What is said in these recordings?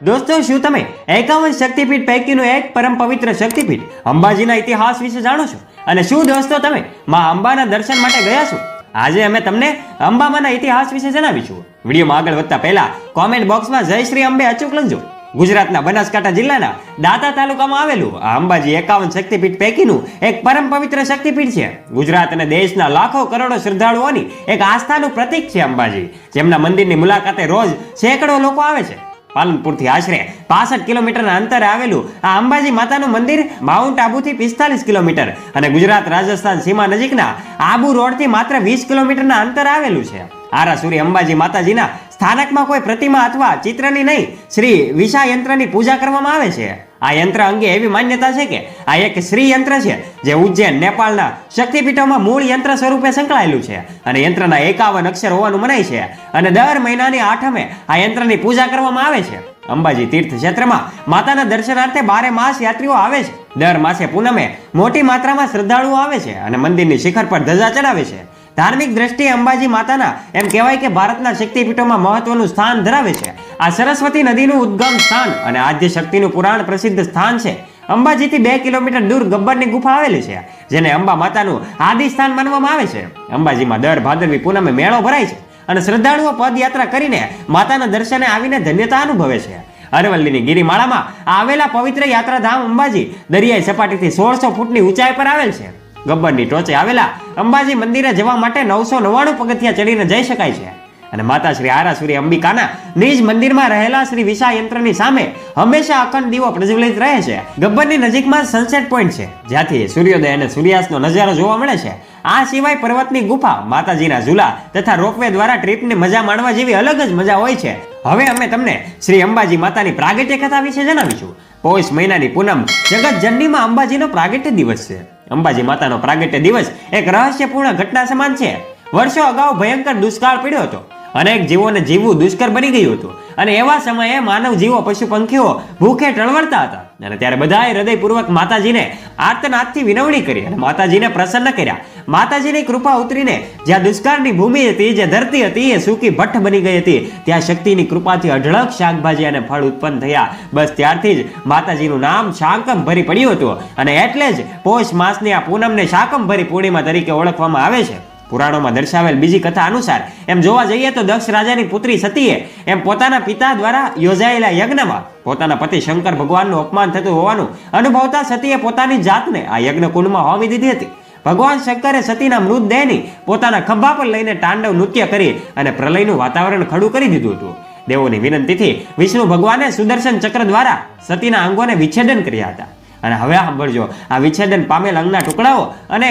દોસ્તો, શું તમે 51 શક્તિપીઠ પૈકીનું એક પરમ પવિત્ર શક્તિપીઠ અંબાજીના ઇતિહાસ વિશે જાણો છો? અને શું દોસ્તો તમે માં અંબાના દર્શન માટે ગયા છો? આજે અમે તમને અંબામાના ઇતિહાસ વિશે જણાવીશું. વિડીયોમાં આગળ વધતા પહેલા કોમેન્ટ બોક્સમાં જય શ્રી અંબે અચૂક લખજો. ગુજરાતના બનાસકાંઠા જિલ્લાના દાતા તાલુકામાં આવેલું આ અંબાજી 51 શક્તિપીઠ પૈકીનું એક પરમ પવિત્ર શક્તિપીઠ છે. ગુજરાત અને દેશના લાખો કરોડો શ્રદ્ધાળુઓની એક આસ્થાનું પ્રતીક છે અંબાજી, જેમના મંદિરની મુલાકાતે રોજ સેંકડો લોકો આવે છે. પાલનપુરથી આશરે 65 કિલોમીટરના અંતરે આવેલું આ અંબાજી માતાનું મંદિર માઉન્ટ આબુથી 45 કિલોમીટર અને ગુજરાત રાજસ્થાન સીમા નજીકના આબુ રોડથી માત્ર 20 કિલોમીટરના અંતરે આવેલું છે. આરાસુરી અંબાજી માતાજીના સ્થાનકમાં કોઈ પ્રતિમા અથવા ચિત્રની નહીં, શ્રી વિષા યંત્રની પૂજા કરવામાં આવે છે. આ યંત્ર અંગે એવી માન્યતા છે કે આ એક શ્રી યંત્ર છે જે ઉજ્જૈન, નેપાળના શક્તિપીઠોમાં મૂળ યંત્ર સ્વરૂપે સંકળાયેલું છે અને યંત્રના 51 અક્ષર હોવાનું મનાય છે અને દર મહિનાની આઠમે આ યંત્રની પૂજા કરવામાં આવે છે. અંબાજી તીર્થ ક્ષેત્રમાં માતાના દર્શનાર્થે 12 માસ યાત્રીઓ આવે છે. દર માસે પૂનમે મોટી માત્રામાં શ્રદ્ધાળુઓ આવે છે અને મંદિરની શિખર પર ધજા ચડાવે છે. ધાર્મિક દ્રષ્ટિએ અંબાજી માતાના એમ કહેવાય કે ભારતના શક્તિપીઠોમાં મહત્વનું સ્થાન ધરાવે છે. આ સરસ્વતી નદીનું ઉદ્ગમ સ્થાન અને આદ્ય શક્તિનું પુરાણ પ્રસિદ્ધ સ્થાન છે. અંબાજીથી 2 કિલોમીટર દૂર ગબ્બરની ગુફા આવેલી છે, જેને અંબા માતાનું આદિ સ્થાન માનવામાં આવે છે. અંબાજીમાં દર ભાદરવી પૂનમે મેળો ભરાય છે અને શ્રદ્ધાળુઓ પદયાત્રા કરીને માતાના દર્શને આવીને ધન્યતા અનુભવે છે. અરવલ્લીની ગિરિમાળામાં આવેલા પવિત્ર યાત્રાધામ અંબાજી દરિયાઈ સપાટીથી 1600 ફૂટની ઊંચાઈ પર આવેલ છે. ગબ્બરની ટોચે આવેલા અંબાજી મંદિરે જવા માટે 999 પગથિયા ચડીને જઈ શકાય છે અને માતા શ્રી આરાસુરી અંબિકાના નિજ મંદિરમાં રહેલા શ્રી વિષા યંત્રની સામે હંમેશા અખંડ દીવો પ્રજ્વલિત રહે છે. ગબ્બરની નજીકમાં સનસેટ પોઈન્ટ છે, જ્યાંથી સૂર્યોદય અને સૂર્યાસ્તનો નજારો જોવા મળે છે. આ સિવાય પર્વતની ગુફા, માતાજીના ઝૂલા તથા રોપવે દ્વારા ટ્રીપની મજા માણવા જેવી અલગ જ મજા હોય છે. હવે અમે તમને શ્રી અંબાજી માતાની પ્રાગટ્ય કથા વિશે જણાવીશું. પૌષ મહિનાની પૂનમ જગત જનનીમાં અંબાજીનો પ્રાગટ્ય દિવસ છે. અંબાજી માતાનો પ્રાગટ્ય દિવસ એક રહસ્યપૂર્ણ ઘટના સમાન છે. વર્ષો અગાઉ ભયંકર દુષ્કાળ પડ્યો હતો. અનેક જીવોને જીવવું દુષ્કર બની ગયું હતું અને એવા સમયે માનવ જીવો, પશુ પંખીઓ ભૂખે ટળવળતા હતા અને ત્યારે બધાએ હૃદયપૂર્વક માતાજીને આર્તનાદથી વિનવણી કરી અને માતાજીને પ્રસન્ન કર્યા. માતાજીની કૃપા ઉતરીને જ્યાં દુષ્કાળની ભૂમિ હતી, જે ધરતી હતી એ સૂકી ભઠ્ઠ બની ગઈ હતી, ત્યાં શક્તિની કૃપાથી અઢળક શાકભાજી અને ફળ ઉત્પન્ન થયા. બસ ત્યારથી જ માતાજીનું નામ શાકંભરી પડ્યું હતું અને એટલે જ પૌષ માસની આ પૂનમને શાકંભરી પૂર્ણિમા તરીકે ઓળખવામાં આવે છે. પુરાણોમાં દર્શાવેલ બીજી કથા અનુસાર એમ જોવા જઈએ તો દક્ષ રાજાની પુત્રી સતીએ એમ પોતાના પિતા દ્વારા યોજાયેલા યજ્ઞમાં પોતાના પતિ શંકર ભગવાનનું અપમાન થતું હોવાનું અનુભવતા સતીએ પોતાની જાતને આ યજ્ઞ કુંડમાં હોમી દીધી હતી. ભગવાન શંકરે સતીના મૃતદેહની પોતાના ખભા પર લઈને તાંડવ નૃત્ય કરી અને પ્રલયનું વાતાવરણ ખડું કરી દીધું હતું. દેવોની વિનંતીથી વિષ્ણુ ભગવાને સુદર્શન ચક્ર દ્વારા સતીના અંગોને વિચ્છેદન કર્યા હતા. અને હવે સાંભળજો, આ વિચ્છેદન પામેલ અંગના ટુકડાઓ અને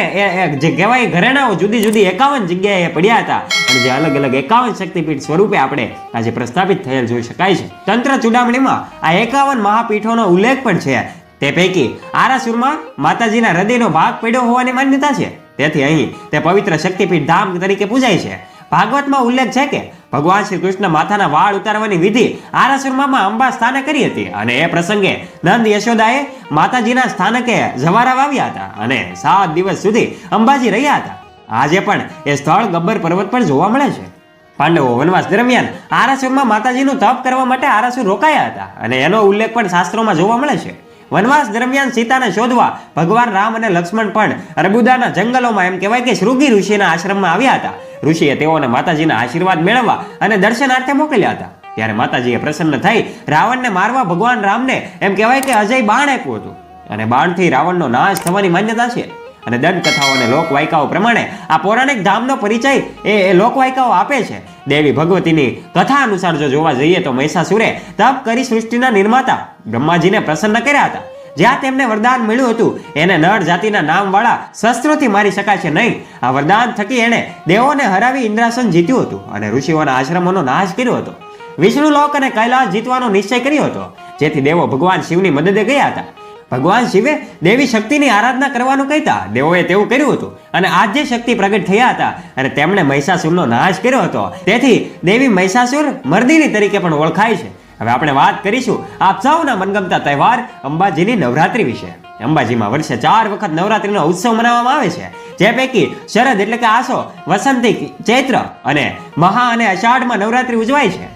જે કહેવાય ઘરેણાઓ જુદી જુદી 51 જગ્યાએ પડ્યા હતા અને જે અલગ અલગ 51 શક્તિપીઠ સ્વરૂપે આપણે આજે પ્રસ્થાપિત થયેલ જોઈ શકાય છે. તંત્ર ચૂડામણીમાં આ 51 મહાપીઠોનો ઉલ્લેખ પણ છે. તે પૈકી આરાસુરમાં માતાજીના હૃદયનો ભાગ પડ્યો હોવાની માન્યતા છે. તેથી અહીં તે પવિત્ર શક્તિપીઠ ધામ તરીકે પૂજાય છે. ભાગવતમાં ઉલ્લેખ છે કે ભગવાન શ્રી કૃષ્ણ માથાના વાળ ઉતારવાની વિધિ આરાસુરમાં અંબા સ્થાને કરી હતી અને એ પ્રસંગે નંદ યશોદાએ માતાજીના સ્થાનકે જવારા વાવ્યા હતા અને 7 દિવસ સુધી અંબાજી રહ્યા હતા. આજે પણ એ સ્થળ ગબ્બર પર્વત પર જોવા મળે છે. પાંડવો વનવાસ દરમિયાન આરાસુરમાં માતાજીનું તપ કરવા માટે આરાસુર રોકાયા હતા અને એનો ઉલ્લેખ પણ શાસ્ત્રોમાં જોવા મળે છે. વનવાસ દરમિયાન સીતાને શોધવા ભગવાન રામ અને લક્ષ્મણ પણ અરબુદાના જંગલોમાં એમ કહેવાય કે શૃંગી ઋષિના આશ્રમમાં આવ્યા હતા. ઋષિએ તેઓને માતાજીના આશીર્વાદ મેળવવા અને દર્શનાર્થે મોકલ્યા હતા. ત્યારે માતાજીએ પ્રસન્ન થઈ રાવણને મારવા ભગવાન રામને એમ કહેવાય કે અજય બાણ આપ્યું હતું અને બાણથી રાવણનો નાશ થવાની માન્યતા છે. અને દંતકથાઓ અને લોકવાયકાઓ પ્રમાણે આ પૌરાણિક ધામનો પરિચય એ લોકવાયકાઓ આપે છે. દેવી ભગવતીની કથા અનુસાર જો જોવા જઈએ તો મહિષાસુરે તપ કરી સૃષ્ટિના નિર્માતા બ્રહ્માજીને પ્રસન્ન કર્યા હતા. જ્યાં તેમને વરદાન મળ્યું હતું એને નર જાતિના નામવાળા શસ્ત્રોથી મારી શકાશે નહીં. આ વરદાન થકી એણે દેવોને હરાવી ઇન્દ્રાસન જીત્યું હતું અને ઋષિઓના આશ્રમોનો નાશ કર્યો હતો. વિષ્ણુલોક અને કૈલાસ જીતવાનો નિશ્ચય કર્યો હતો, જેથી દેવો ભગવાન શિવની મદદે ગયા હતા. ભગવાન શિવે દેવી શક્તિની આરાધના કરવાનું કહેતા દેવોએ તેવું કર્યું હતું અને આદ્ય શક્તિ પ્રગટ થયા હતા અને તેમણે મહિષાસુરનો નાશ કર્યો હતો. તેથી દેવી મહિષાસુર મર્દિની તરીકે પણ ઓળખાય છે. હવે આપણે વાત કરીશું આપ સૌના મનગમતા તહેવાર અંબાજીની નવરાત્રી વિશે. અંબાજીમાં વર્ષે 4 વખત નવરાત્રીનો ઉત્સવ મનાવવામાં આવે છે, જે પૈકી શરદ એટલે કે આસો, વસંતી ચૈત્ર અને મહા અને અષાઢમાં નવરાત્રી ઉજવાય છે.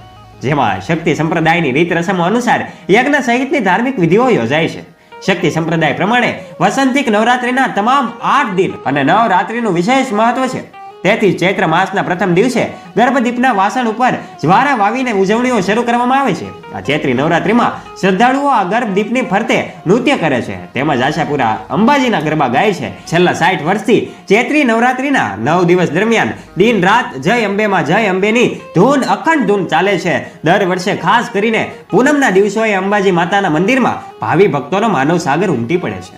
જેમાં શક્તિ સંપ્રદાયની રીત રસમો અનુસાર યજ્ઞ સહિતની ધાર્મિક વિધિઓ યોજાય છે. શક્તિ સંપ્રદાય પ્રમાણે વસંતિક નવરાત્રિના તમામ 8 દિન અને નવરાત્રિનું વિશેષ મહત્વ છે. તેથી ચૈત્ર માસના પ્રથમ દિવસે ગર્ભદીપના વાસણ ઉપર જ્વારા વાવીને ઉજવણીઓ શરૂ કરવામાં આવે છે. આ ચૈત્રી નવરાત્રિમાં શ્રદ્ધાળુઓ આ ગર્ભદીપની ફરતે નૃત્ય કરે છે, તેમજ આશાપુરા અંબાજીના ગરબા ગાય છે. છેલ્લા 60 વર્ષથી ચૈત્રી નવરાત્રિના 9 દિવસ દરમિયાન દિન રાત જય અંબેમાં જય અંબેની ધૂન અખંડ ધૂન ચાલે છે. દર વર્ષે ખાસ કરીને પૂનમના દિવસોએ અંબાજી માતાના મંદિરમાં ભાવિ ભક્તોનો માનવ સાગર ઉમટી પડે છે.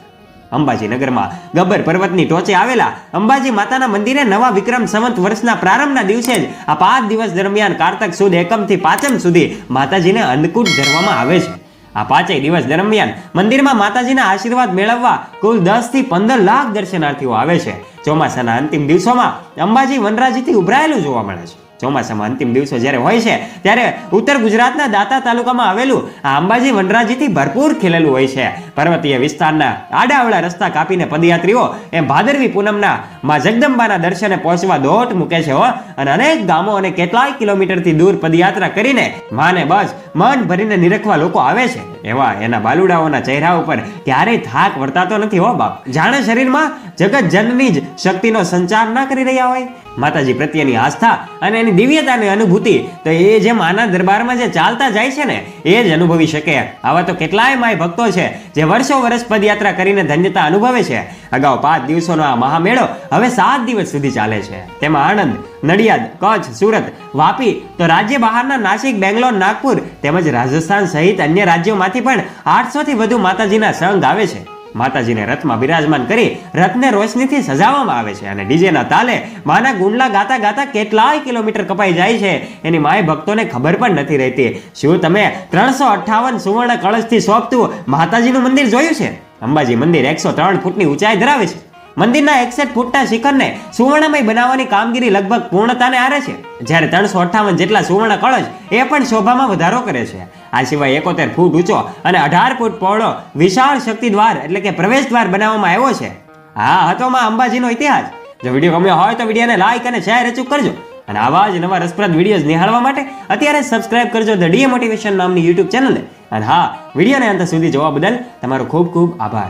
અંબાજી નગરમાં ગબ્બર પર્વતની ટોચે આવેલા અંબાજી માતાના મંદિરે નવા વિક્રમ સંવત વર્ષના પ્રારંભના દિવસે જ આ 5 દિવસ દરમિયાન કારતક સુદ એકમથી પાંચમ સુધી માતાજીને અન્નકૂટ ધરવામાં આવે છે. આ 5 દિવસ દરમિયાન મંદિરમાં માતાજીના આશીર્વાદ મેળવવા કુલ 10 થી 15 લાખ દર્શનાર્થીઓ આવે છે. ચોમાસાના અંતિમ દિવસોમાં અંબાજી વનરાજીથી ઉભરાયેલું જોવા મળે છે. ચોમાસામાં અંતિમ દિવસો જ્યારે હોય છે ત્યારે ઉત્તર ગુજરાતના દાતા તાલુકામાં આવેલું આ અંબાજી વનરાજીથી ભરપૂર ખીલેલું હોય છે. પર્વતીય વિસ્તારના આડાઅવળા રસ્તા કાપીને પદયાત્રીઓ એમ ભાદરવી પૂનમના માં જગદંબાના દર્શને પહોંચવા દોટ મૂકે છે અને અનેક ગામો અને કેટલાય કિલોમીટરથી દૂર પદયાત્રા કરીને માને બસ મન ભરીને નિરખવા લોકો આવે છે. એવા એના બાલુડાઓના ચહેરા ઉપર ક્યારેય થાક વર્તાતો નથી હો બાપ. જાણે શરીરમાં જગત જનની જ શક્તિનો સંચાર ના કરી રહ્યા હોય. માતાજી પ્રત્યેની આસ્થા અને એની દિવ્યતાની અનુભૂતિ તો એ જે માના દરબારમાં જે ચાલતા જાય છે ને એ જ અનુભવી શકે. આવા તો કેટલાય માય ભક્તો છે જે વર્ષો વર્ષ પદયાત્રા કરીને ધન્યતા અનુભવે છે. અગાઉ 5 દિવસોનો આ મહામેળો હવે 7 દિવસ સુધી ચાલે છે. તેમાં આણંદ, નડિયાદ, કચ્છ, સુરત, વાપી તો રાજ્ય બહારના નાસિક, બેંગ્લોર, નાગપુર તેમજ રાજસ્થાન સહિત અન્ય રાજ્યોમાંથી પણ 800 થી વધુ માતાજીના સંઘ આવે છે. માતાજીને રથમાં બિરાજમાન કરી રથને રોશનીથી સજાવવામાં આવે છે અને ડીજેના તાલે માના ગુંડલા ગાતા ગાતા કેટલાય કિલોમીટર કપાઈ જાય છે. એની માય ભક્તોને ખબર પણ નથી રહેતી. શું તમે 358 સુવર્ણ કળશથી શોભતું માતાજીનું મંદિર જોયું છે? અંબાજી મંદિર 103 ફૂટની ઊંચાઈ ધરાવે છે. મંદિરના 61 ફૂટના શિખરને સુવર્ણમય બનાવવાની કામગીરી લગભગ પૂર્ણતાને આરે છે, જ્યારે 358 જેટલા સુવર્ણ કળશ એ પણ શોભામાં વધારો કરે છે. આ સિવાય 71 ફૂટ ઊંચો અને 18 ફૂટ પહોળો વિશાળ શક્તિ દ્વાર એટલે કે પ્રવેશ દ્વાર બનાવવામાં આવ્યો છે. આ હતો માં અંબાજીનો ઇતિહાસ. જો વિડીયો ગમ્યો હોય તો વિડીયોને લાઈક અને શેર અચૂક કરજો અને આવા જ નવા રસપ્રદ વિડીયોઝ નિહાળવા માટે અત્યારે સબસ્ક્રાઇબ કરજો ધ ડીએ મોટિવેશન નામની YouTube ચેનલને. અને હા, વિડીયોને અંત સુધી જોવા બદલ તમારો ખૂબ ખૂબ આભાર.